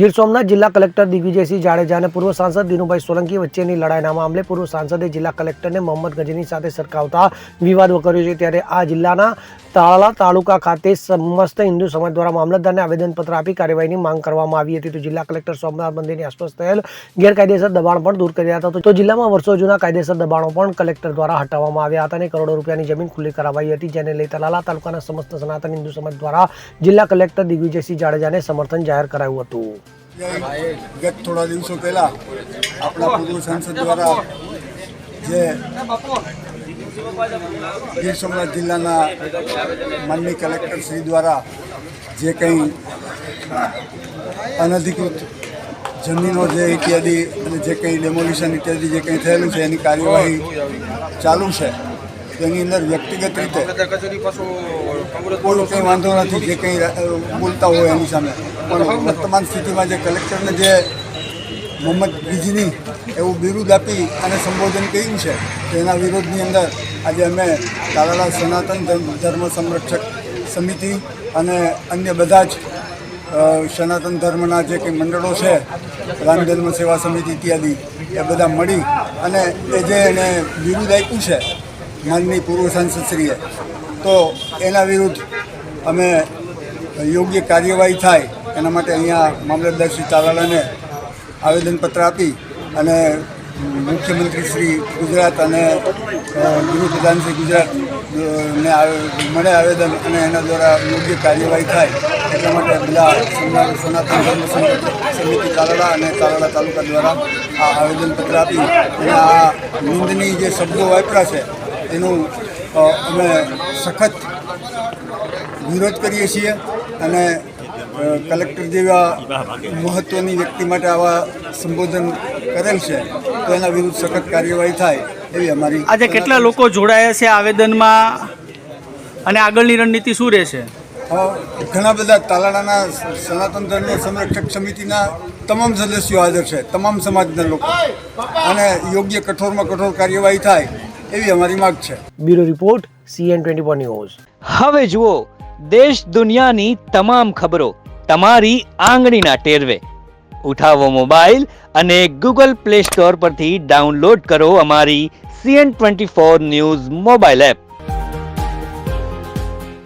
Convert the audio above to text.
ગીર સોમનાથ જિલ્લા કલેક્ટર દિગ્વિજયસિંહ જાડેજા અને પૂર્વ સાંસદ દિનુભાઈ સોલંકી વચ્ચેની લડાઈના મામલે પૂર્વ સાંસદે જિલ્લા કલેક્ટરને મોહમ્મદ ગજની સાથે સરખાવતા વિવાદ કર્યો છે। ત્યારે આ જિલ્લાના તાલાલા તાલુકા ખાતે સમસ્ત હિન્દુ સમાજ દ્વારા મામલતદારને આવેદનપત્ર આપી કાર્યવાહીની માંગ કરવામાં આવી હતી। તો જિલ્લા કલેક્ટર સોમનાથ મંદિરની આસપાસ થયેલ ગેરકાયદેસર દબાણ પણ દૂર કર્યા હતા। તો જિલ્લામાં વર્ષો જૂના કાયદેસર દબાણો પણ કલેક્ટર દ્વારા હટાવવામાં આવ્યા હતા અને કરોડો રૂપિયાની જમીન ખુલ્લી કરાવાઈ હતી, જેને લઈ તાલાલા તાલુકાના સમસ્ત સનાતન હિન્દુ સમાજ દ્વારા જિલ્લા કલેક્ટર દિગ્વિજયસિંહ જાડેજાને સમર્થન જાહેર કરાયું હતું। ગત થોડા દિવસો પહેલા આપણા પૂર્વ સાંસદ દ્વારા જે ગીર સોમનાથ જિલ્લાના માનનીય કલેક્ટર શ્રી દ્વારા જે કંઈ અનધિકૃત જમીનો જે ઇત્યાદિ અને જે કંઈ ડેમોલિશન ઇત્યાદિ જે કંઈ થયેલું છે એની કાર્યવાહી ચાલુ છે। તેની અંદર વ્યક્તિગત રીતે કોઈ કંઈ વાંધો નથી જે કંઈ બોલતા હોય એની સામે, પણ વર્તમાન સ્થિતિમાં જે કલેક્ટરને જે મોહમ્મદ ગજની એવું બિરુદ આપી અને સંબોધન કર્યું છે તેના વિરોધની અંદર આજે અમે તાલાલા સનાતન ધર્મ સંરક્ષક સમિતિ અને અન્ય બધા જ સનાતન ધર્મના જે કંઈ મંડળો છે, રામ ધર્મ સેવા સમિતિ ઇત્યાદિ, એ બધા મળી અને એ જે એને બિરુદ આપ્યું છે માનનીય પૂર્વ સાંસદશ્રીએ, તો એના વિરુદ્ધ અમે યોગ્ય કાર્યવાહી થાય એના માટે અહીંયા મામલતદાર શ્રી તાલાલાને આવેદનપત્ર આપી અને મુખ્યમંત્રી શ્રી ગુજરાત અને ગૃહપ્રધાન શ્રી ગુજરાતને મળે આવેદન અને એના દ્વારા યોગ્ય કાર્યવાહી થાય એટલા માટે બધા સનાતન ધર્મ સમિતિ તાલાલા અને તાલાલા તાલુકા દ્વારા આ આવેદનપત્ર આપી અને આ નિંદનીય જે શબ્દો વાપર્યા છે એનું અમે સખત વિરોધ કરીએ છીએ અને કલેક્ટર જેવા મહત્ત્વની વ્યક્તિ માટે આવા સંબોધન કરેલ છે તો એના વિરુદ્ધ સખત કાર્યવાહી થાય એવી અમારી। આજે કેટલા લોકો જોડાયા છે આવેદનમાં અને આગળની રણનીતિ શું રહેશે? ઘણા બધા તાલાલાના સનાતન ધર્મ સંરક્ષક સમિતિના તમામ સદસ્યો હાજર છે, તમામ સમાજના લોકો, અને યોગ્ય કઠોરમાં કઠોર કાર્યવાહી થાય એવી અમારી માંગ છે। Bureau report CN24 news. હવે જુઓ દેશ દુનિયાની તમામ ખબરો તમારી આંગળીના ટેરવે। ઉઠાવો મોબાઈલ અને Google Play Store પરથી ડાઉનલોડ કરો અમારી CN24 ન્યૂઝ મોબાઈલ એપ।